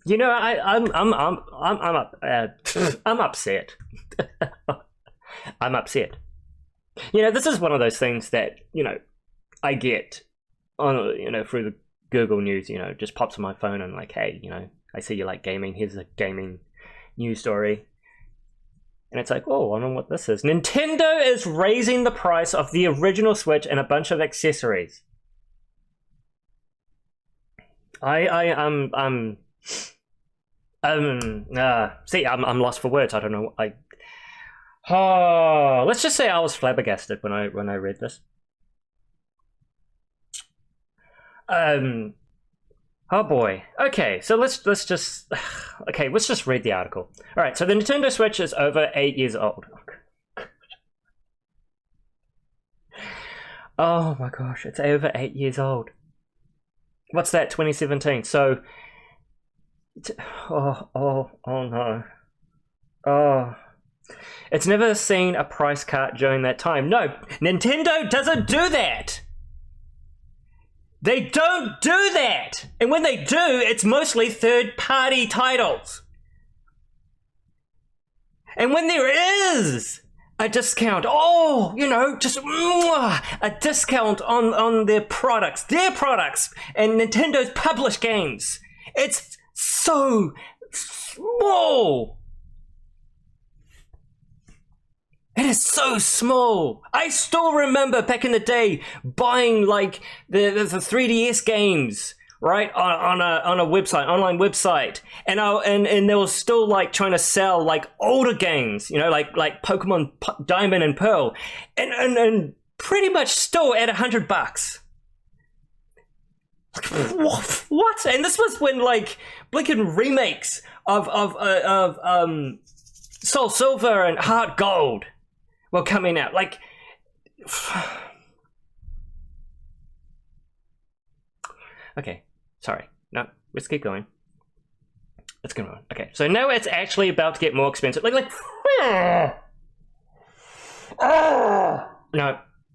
You know, I'm upset. I'm upset. You know, this is one of those things that, you know, I get on, you know, through the Google News, you know, just pops on my phone and like, hey, you know, I see you like gaming. Here's a gaming news story. And it's like, oh, I don't know what this is. Nintendo is raising the price of the original Switch and a bunch of accessories. I'm lost for words. I don't know. Let's just say I was flabbergasted when I read this. Oh boy. Okay, so let's just read the article. All right, so the Nintendo Switch is over 8 years old. Oh my gosh, it's over 8 years old. What's that? 2017. So, oh no. Oh, it's never seen a price cut during that time. No, Nintendo doesn't do that. They don't do that! And when they do, it's mostly third-party titles. And when there is a discount, oh, you know, just a discount on their products, and Nintendo's published games, it's so small. It is so small. I still remember back in the day buying like the 3DS games, right, on a website, online website, and they were still like trying to sell like older games, you know, like Pokemon Diamond and Pearl, and pretty much still at $100. What? And this was when like blinking remakes of Soul Silver and Heart Gold were coming out. Like, okay, sorry. No, let's keep going. Let's go on. Okay, so now it's actually about to get more expensive. No,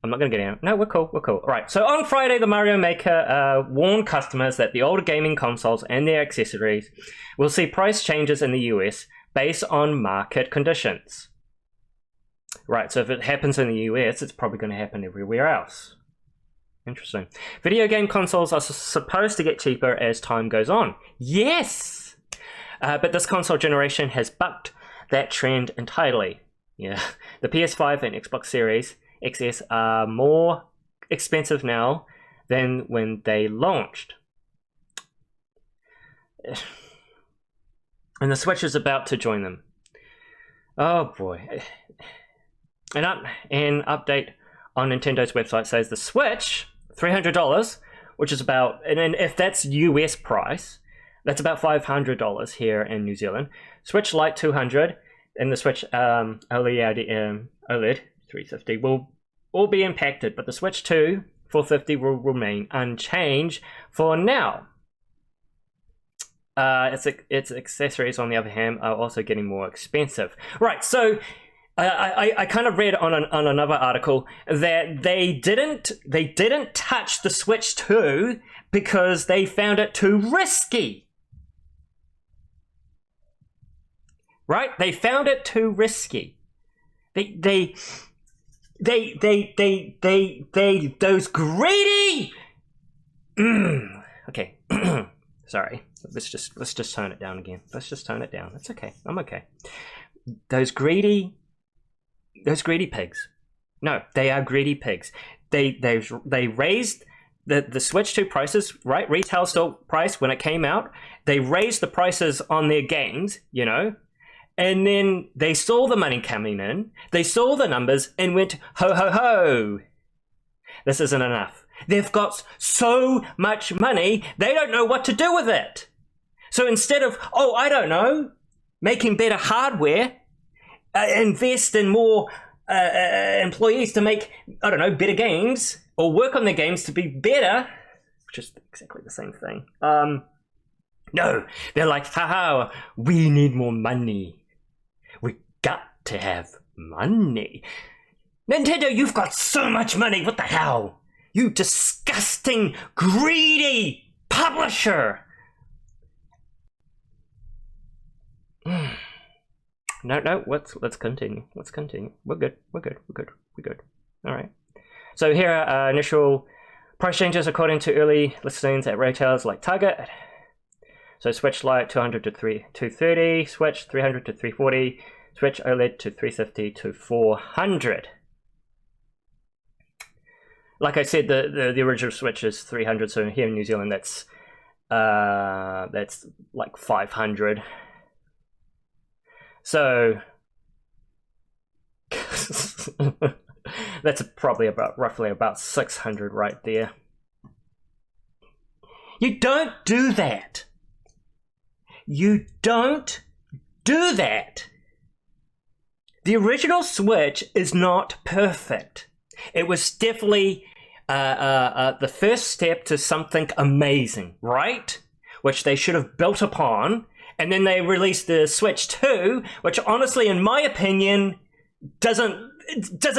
I'm not gonna get out. No, we're cool. All right. So on Friday, the Mario Maker warned customers that the older gaming consoles and their accessories will see price changes in the US based on market conditions. Right, so if it happens in the US, it's probably going to happen everywhere else. Interesting. Video game consoles are supposed to get cheaper as time goes on. Yes! But this console generation has bucked that trend entirely. Yeah, the PS5 and Xbox Series XS are more expensive now than when they launched. And the Switch is about to join them. Oh boy. An update on Nintendo's website says the Switch, $300, which is about, and if that's US price, that's about $500 here in New Zealand. Switch Lite $200, and the Switch OLED 350 will all be impacted, but the Switch 2 450 will remain unchanged for now. Its accessories, on the other hand, are also getting more expensive. Right, so I kind of read on another article that they didn't touch the Switch 2 because they found it too risky. Right? They found it too risky. They those greedy. Okay. Sorry. Let's just tone it down again. Let's just tone it down. It's okay. I'm okay. Those greedy pigs. No, they are greedy pigs. They raised the Switch 2 prices, right? Retail still price when it came out. They raised the prices on their games, you know, and then they saw the money coming in. They saw the numbers and went, ho ho ho. This isn't enough. They've got so much money, they don't know what to do with it. So instead of, oh, I don't know, making better hardware, invest in more employees to make, I don't know, better games, or work on their games to be better, which is exactly the same thing. No, they're like, haha, we need more money. We got to have money. Nintendo, you've got so much money, what the hell? You disgusting, greedy publisher. No. Let's continue. Let's continue. We're good. All right. So here are initial price changes according to early listings at retailers like Target. So Switch Lite 200 to 230, Switch 300 to 340, Switch OLED to 350 to 400. Like I said, the original Switch is 300, so here in New Zealand that's like 500. So that's probably roughly about 600 right there. You don't do that. You don't do that. The original Switch is not perfect. It was definitely the first step to something amazing, right? Which they should have built upon. And then they released the Switch 2, which honestly, in my opinion, doesn't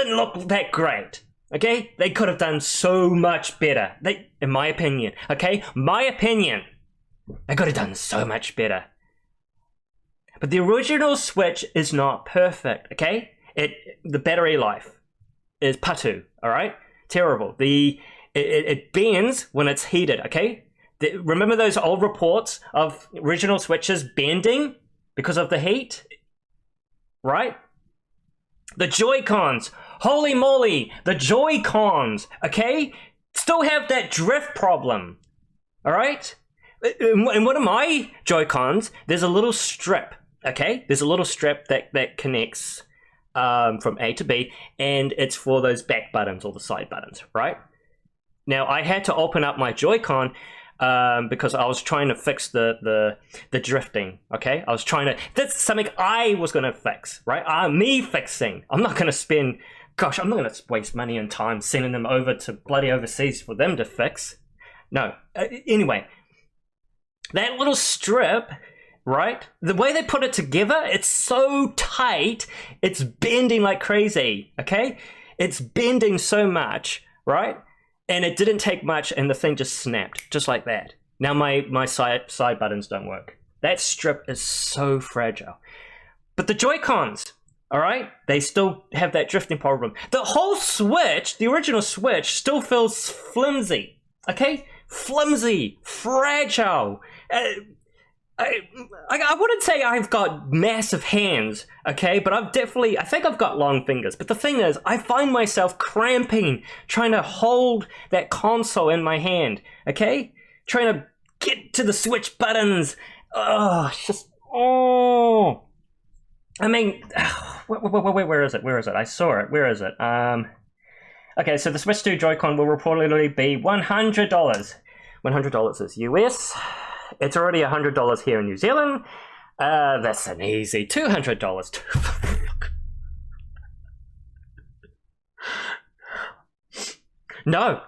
look that great. Okay? They could have done so much better. In my opinion. Okay? My opinion. They could have done so much better. But the original Switch is not perfect. Okay? The battery life is patu. Alright? Terrible. It bends when it's heated. Okay? Remember those old reports of original Switches bending because of the heat? Right? The Joy-Cons. Holy moly. The Joy-Cons. Okay? Still have that drift problem. Alright? In one of my Joy-Cons, there's a little strip. Okay? There's a little strip that connects from A to B, and it's for those back buttons or the side buttons. Right? Now, I had to open up my Joy-Con because I was trying to fix the drifting. Okay, that's something I was going to fix, right? Me fixing. I'm not going to spend, gosh, I'm not going to waste money and time sending them over to bloody overseas for them to fix. No. Anyway, that little strip, right? The way they put it together, it's so tight, it's bending like crazy. Okay, it's bending so much, right? And it didn't take much, and the thing just snapped, just like that. Now my side buttons don't work. That strip is so fragile. But the Joy-Cons, all right, they still have that drifting problem. The whole Switch, the original Switch, still feels flimsy. Okay, flimsy, fragile. I wouldn't say I've got massive hands, okay, but I think I've got long fingers. But the thing is, I find myself cramping, trying to hold that console in my hand, okay? Trying to get to the Switch buttons. Oh, it's just, oh. I mean, where is it? Where is it? I saw it. Where is it? Okay, so the Switch 2 Joy-Con will reportedly be $100. $100 is US. It's already $100 here in New Zealand. That's an easy $200. No.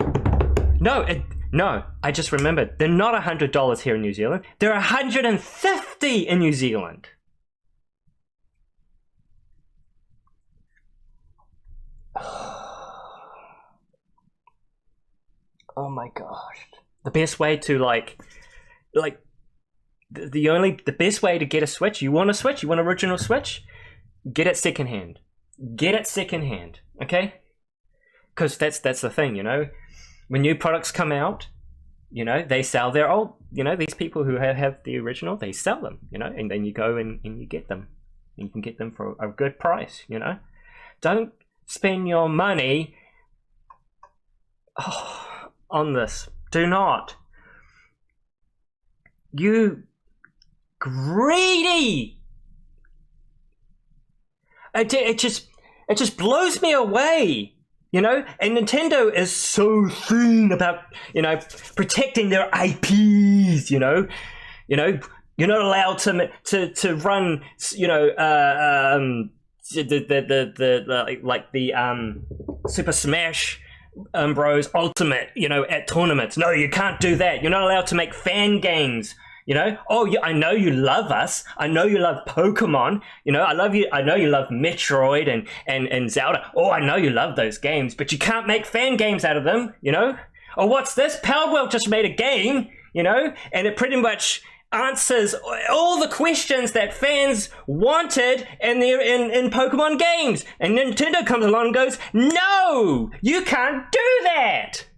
I just remembered. They're not $100 here in New Zealand. They're $150 in New Zealand. Oh my gosh. The best way to the best way to get a Switch, you want an original Switch, get it secondhand. Okay? Because that's the thing, you know. When new products come out, you know, they sell their old, you know, these people who have the original, they sell them, you know, and then you go and you get them. You can get them for a good price, you know. Don't spend your money on this. Do not. You greedy! It just blows me away, you know. And Nintendo is so thin about, you know, protecting their IPs, you know. You're not allowed to run, you know, the Super Smash Bros Ultimate, you know, at tournaments. No, you can't do that. You're not allowed to make fan games, you know. Oh, yeah, I know you love us. I know you love Pokemon. You know, I love you. I know you love Metroid and Zelda. Oh, I know you love those games, but you can't make fan games out of them, you know. Oh, what's this? Palworld just made a game, you know, and it pretty much answers all the questions that fans wanted in Pokemon games. And Nintendo comes along and goes, no, you can't do that.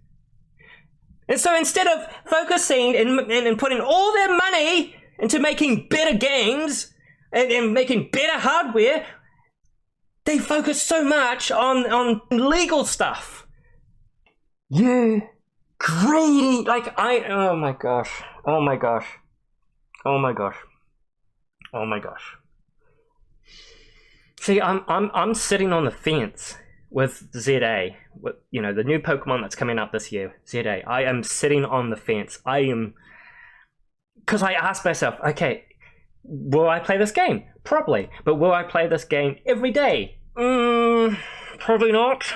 And so instead of focusing and putting all their money into making better games and making better hardware, they focus so much on legal stuff. You greedy, oh my gosh. See, I'm sitting on the fence with ZA, with, you know, the new Pokemon that's coming out this year, ZA. I am sitting on the fence. Because I asked myself, okay, will I play this game? Probably. But will I play this game every day? Probably not.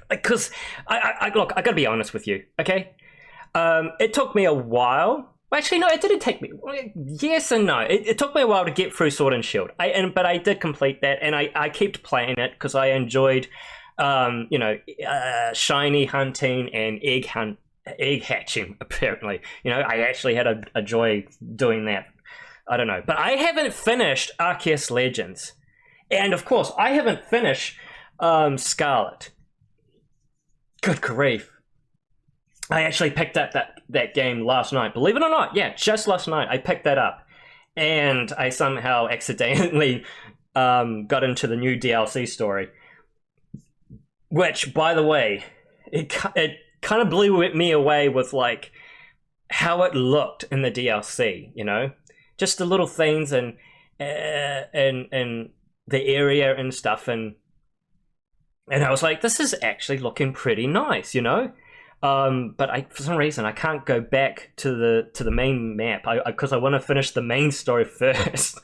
Because, look, I gotta be honest with you, okay? It took me a while. Actually, no, it didn't take me. Yes and no. It took me a while to get through Sword and Shield. But I did complete that, and I kept playing it because I enjoyed, shiny hunting and egg hatching. Apparently, you know, I actually had a joy doing that. I don't know, but I haven't finished Arceus Legends, and of course, I haven't finished Scarlet. Good grief. I actually picked up that game last night. Believe it or not, yeah, just last night I picked that up. And I somehow accidentally got into the new DLC story. Which, by the way, it kind of blew me away with, like, how it looked in the DLC, you know? Just the little things and the area and stuff. And I was like, this is actually looking pretty nice, you know? But for some reason I can't go back to the main map because I want to finish the main story first.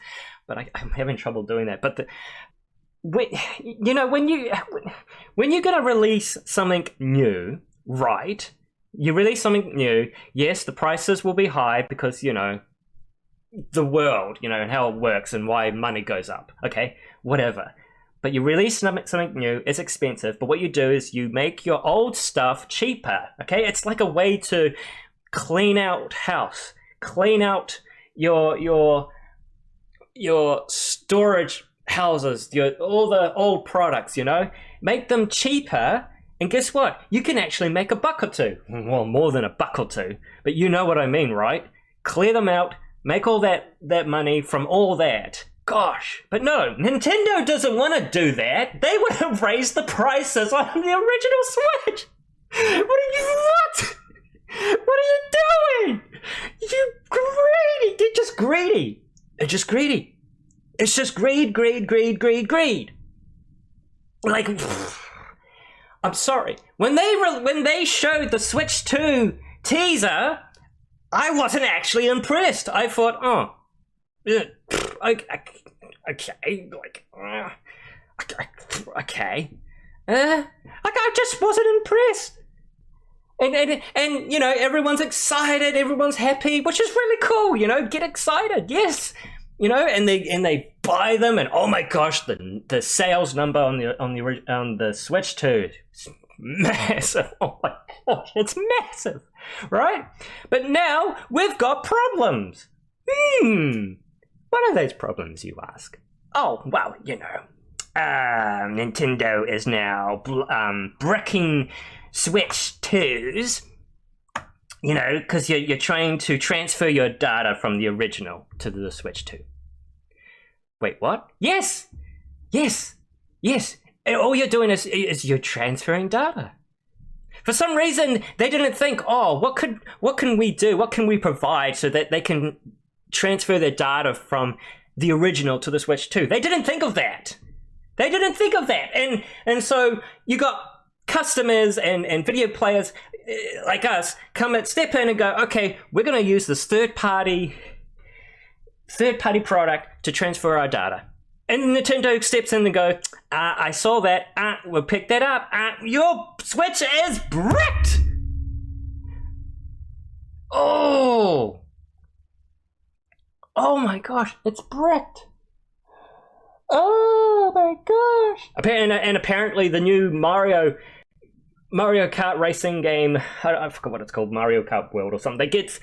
But I'm having trouble doing that. But when you're gonna release something new, right? You release something new. Yes, the prices will be high because, you know, the world, you know, and how it works and why money goes up. Okay, whatever. But you release something new, it's expensive, but what you do is you make your old stuff cheaper, okay? It's like a way to clean out house, clean out your storage houses, all the old products, you know? Make them cheaper, and guess what? You can actually make a buck or two. Well, more than a buck or two, but you know what I mean, right? Clear them out, make all that money from all that. Gosh, but no, Nintendo doesn't want to do that. They want to raise the prices on the original Switch. What are you doing? You greedy. They're just greedy. It's just greed. Like, I'm sorry. When they showed the Switch 2 teaser, I wasn't actually impressed. I thought, oh, I just wasn't impressed. And you know, everyone's excited, everyone's happy, which is really cool. You know, get excited, yes. You know, and they buy them, and oh my gosh, the sales number on the Switch 2 is massive. Oh my gosh, it's massive, right? But now we've got problems. What are those problems, you ask? Oh, well, you know, Nintendo is now bricking Switch 2s, you know, because you're trying to transfer your data from the original to the Switch 2. Wait, what? Yes! And all you're doing is you're transferring data. For some reason, they didn't think, oh, what can we do? What can we provide so that they can transfer their data from the original to the Switch 2. They didn't think of that. And so you got customers and video players like us step in and go, okay, we're going to use this third party product to transfer our data. And Nintendo steps in and go, I saw that, we'll pick that up, your Switch is bricked! Oh my gosh, it's bricked. Oh my gosh. And apparently the new Mario Kart racing game, I forgot what it's called, Mario Kart World or something, that gets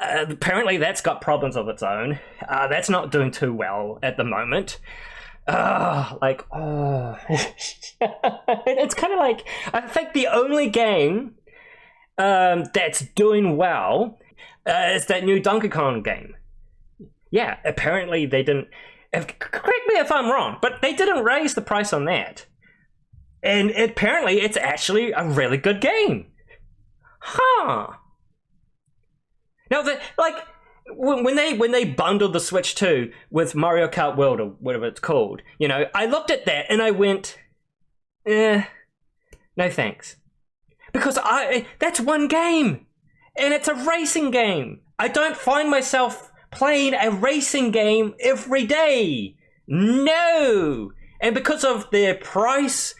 Apparently that's got problems of its own. That's not doing too well at the moment. It's kind of like, I think the only game that's doing well is that new Donkey Kong game. Yeah, apparently they didn't, correct me if I'm wrong, but they didn't raise the price on that. And apparently it's actually a really good game. Huh. Now, when they bundled the Switch 2 with Mario Kart World, or whatever it's called, you know, I looked at that and I went, no thanks. Because that's one game, and it's a racing game. I don't find myself playing a racing game every day. No! And because of their price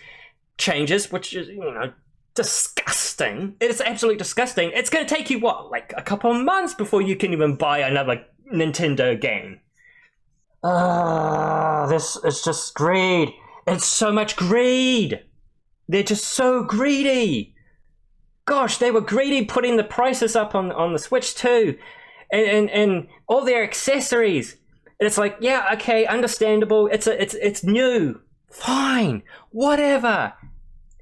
changes, which is, you know, disgusting. It's absolutely disgusting. It's going to take you, what, like a couple of months before you can even buy another Nintendo game. This is just greed. It's so much greed. They're just so greedy. Gosh, they were greedy putting the prices up on the Switch too. And all their accessories. And it's like, yeah, okay, understandable. It's new. Fine. Whatever.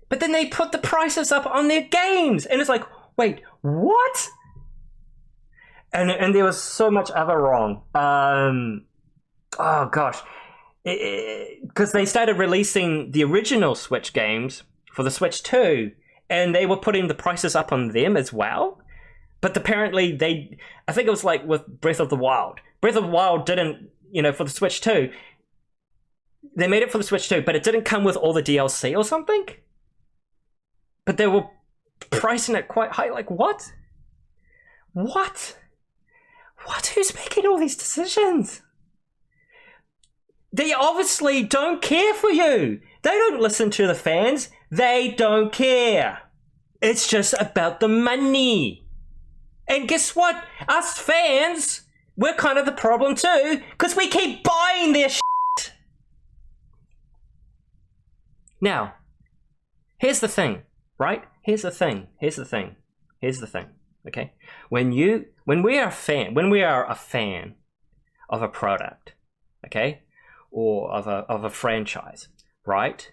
But then they put the prices up on their games, and it's like, wait, what? And there was so much other wrong. Oh gosh, because they started releasing the original Switch games for the Switch 2, and they were putting the prices up on them as well. But apparently I think it was like with Breath of the Wild. Breath of the Wild didn't, you know, for the Switch 2. They made it for the Switch 2, but it didn't come with all the DLC or something. But they were pricing it quite high. Like, what? What? Who's making all these decisions? They obviously don't care for you. They don't listen to the fans. They don't care. It's just about the money. And guess what? Us fans, we're kind of the problem too, because we keep buying their shit. Now, here's the thing. Right? Here's the thing. Okay? When we are a fan of a product, okay? Or of a franchise, right?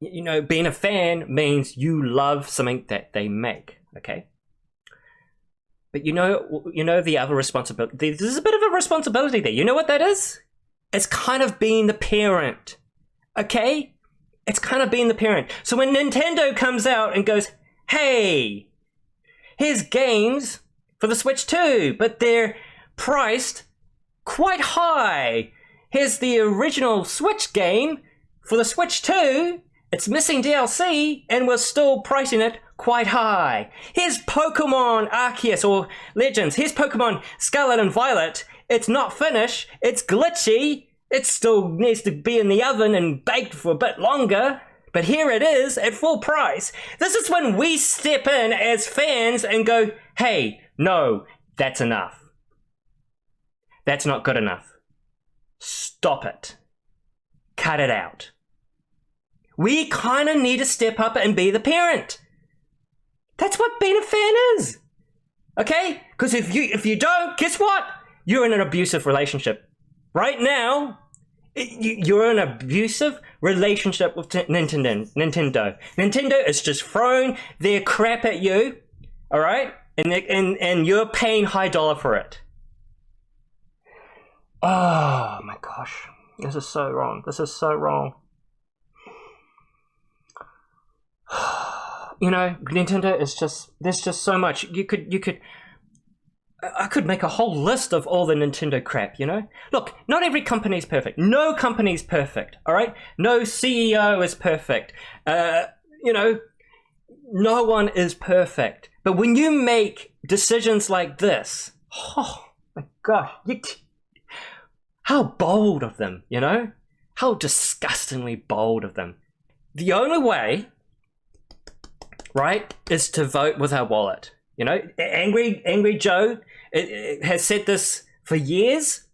You know, being a fan means you love something that they make, okay? But you know the other responsibility. There's a bit of a responsibility there. You know what that is? It's kind of being the parent, okay? It's kind of being the parent. So when Nintendo comes out and goes, hey, here's games for the Switch 2, but they're priced quite high. Here's the original Switch game for the Switch 2. It's missing DLC, and we're still pricing it quite high. Here's Pokemon Arceus or Legends. Here's Pokemon Scarlet and Violet. It's not finished. It's glitchy. It still needs to be in the oven and baked for a bit longer, but here it is at full price. This is when we step in as fans and go, hey, no, that's enough. That's not good enough. Stop it. Cut it out. We kind of need to step up and be the parent. That's what being a fan is. Okay? Because if you don't, guess what? You're in an abusive relationship. Right now, you're in an abusive relationship with Nintendo. Nintendo is just throwing their crap at you, all right? And you're paying high dollar for it. Oh my gosh, this is so wrong. This is so wrong. You know, Nintendo is just, there's just so much. I could make a whole list of all the Nintendo crap, you know? Look, not every company is perfect. No company is perfect, all right? No CEO is perfect. You know, no one is perfect. But when you make decisions like this, oh my gosh, how bold of them, you know? How disgustingly bold of them. The only way, right, is to vote with our wallet. You know, Angry Joe has said this for years,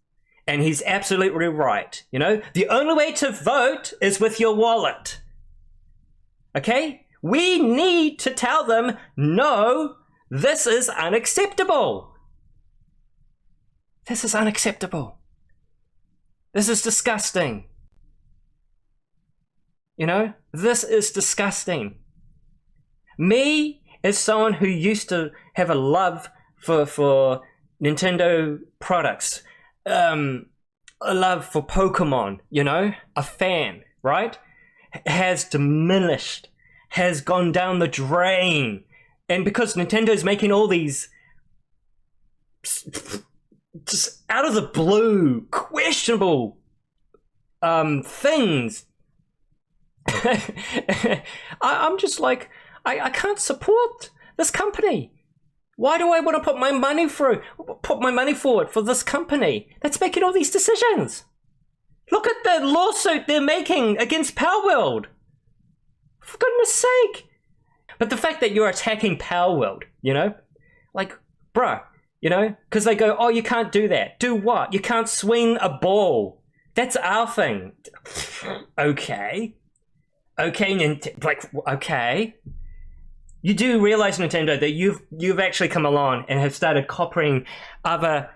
and he's absolutely right. You know, the only way to vote is with your wallet. Okay? We need to tell them, no, This is unacceptable. This is unacceptable. This is disgusting. You know, this is disgusting. Me, as someone who used to have a love for Nintendo products, a love for Pokemon, you know, a fan, right, has diminished, has gone down the drain. And because Nintendo's making all these just out of the blue, questionable things, I'm just like, I can't support this company. Why do I want to put my money forward for this company that's making all these decisions? Look at the lawsuit they're making against Palworld. For goodness sake. But the fact that you're attacking Palworld, you know, like, bruh, you know, because they go, oh, you can't do that. Do what? You can't swing a ball. That's our thing. Okay. Okay. You do realize, Nintendo, that you've actually come along and have started copying other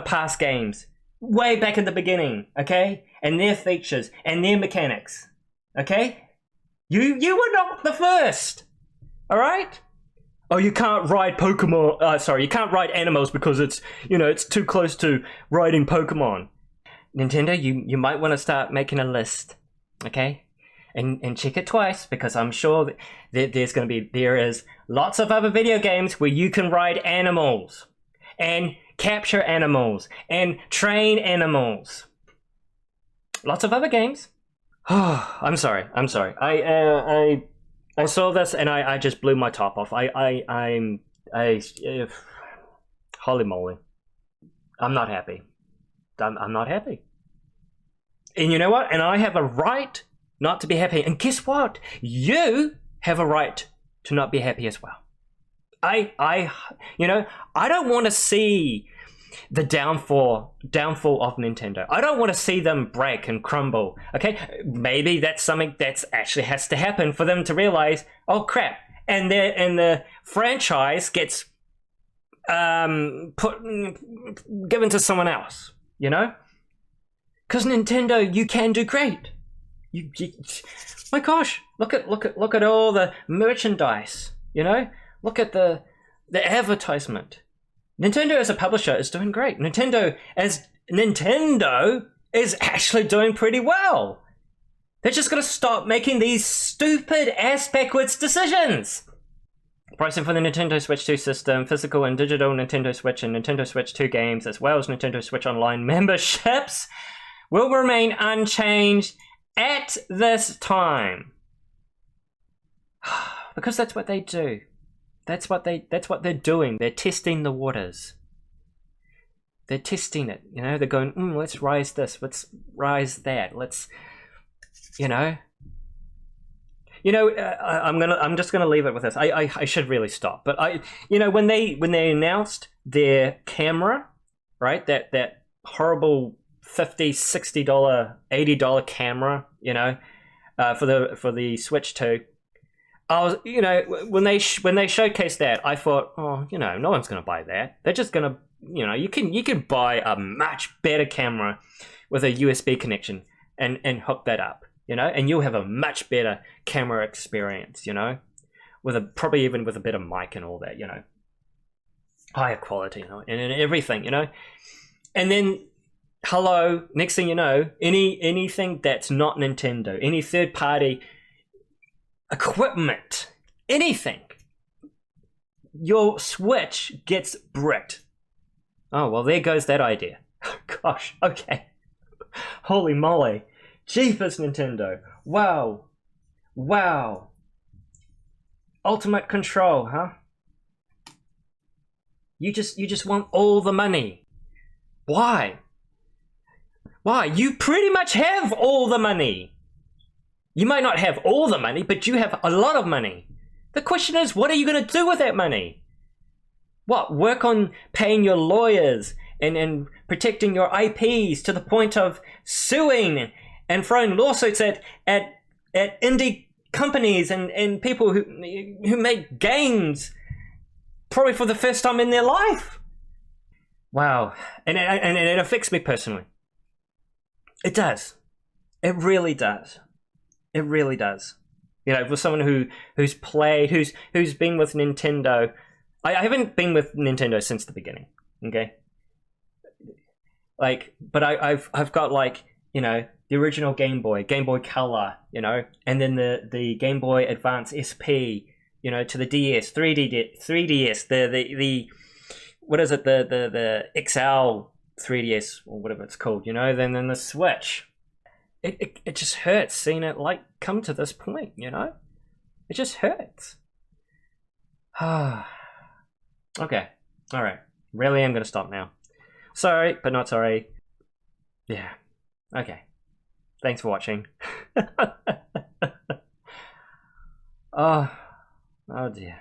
past games way back in the beginning, okay? And their features and their mechanics, okay? You were not the first, all right? Oh, you can't ride Pokemon. You can't ride animals because it's too close to riding Pokemon. Nintendo, you might want to start making a list, okay? And check it twice, because I'm sure that there is lots of other video games where you can ride animals and capture animals and train animals. Lots of other games. Oh, I'm sorry. I saw this and I just blew my top off. Holy moly. I'm not happy. I'm not happy. And you know what? And I have a right not to be happy. And guess what? You have a right to not be happy as well. I don't want to see the downfall of Nintendo. I don't want to see them break and crumble. Okay, maybe that's something that's actually has to happen for them to realize, oh crap, and the franchise gets given to someone else. You know, because Nintendo, you can do great. You, my gosh, look at all the merchandise. You know, look at the advertisement. Nintendo as a publisher is doing great. Nintendo is actually doing pretty well. They're just going to stop making these stupid ass backwards decisions. Pricing for the Nintendo Switch 2 system, physical and digital Nintendo Switch and Nintendo Switch 2 games, as well as Nintendo Switch Online memberships, will remain unchanged at this time. Because that's what they do. That's what they're doing. They're testing the waters. They're testing it. You know, they're going, let's rise this, let's rise that, let's, I'm just gonna leave it with this. I should really stop. But when they announced their camera, right? That horrible $50, $60, $80 camera, for the Switch 2. I was, when they showcased that, I thought, no one's going to buy that. They're just going to, you can buy a much better camera with a USB connection and hook that up, and you'll have a much better camera experience, probably even with a better mic and all that, higher quality, and everything, and then. Hello, next thing you know, anything that's not Nintendo, any third-party equipment, anything, your Switch gets bricked. Oh, well, there goes that idea. Gosh, okay. Holy moly. Jeepers, Nintendo. Wow. Ultimate control, huh? You just want all the money. Why? You pretty much have all the money. You might not have all the money, but you have a lot of money. The question is, what are you going to do with that money? What, work on paying your lawyers and protecting your IPs to the point of suing and throwing lawsuits at indie companies and people who make games probably for the first time in their life. Wow. And it affects me personally. It does. It really does. It really does. You know, for someone who's played, who's been with Nintendo. I haven't been with Nintendo since the beginning. Okay. Like, but I've got, like, you know, the original Game Boy Color, you know, and then the Game Boy Advance SP, you know, to the DS, 3DS, the what is it, the XL 3DS or whatever it's called, you know, then the Switch. It just hurts seeing it, like, come to this point, you know? It just hurts. Okay. Alright. Really am gonna stop now. Sorry, but not sorry. Yeah. Okay. Thanks for watching. Oh dear.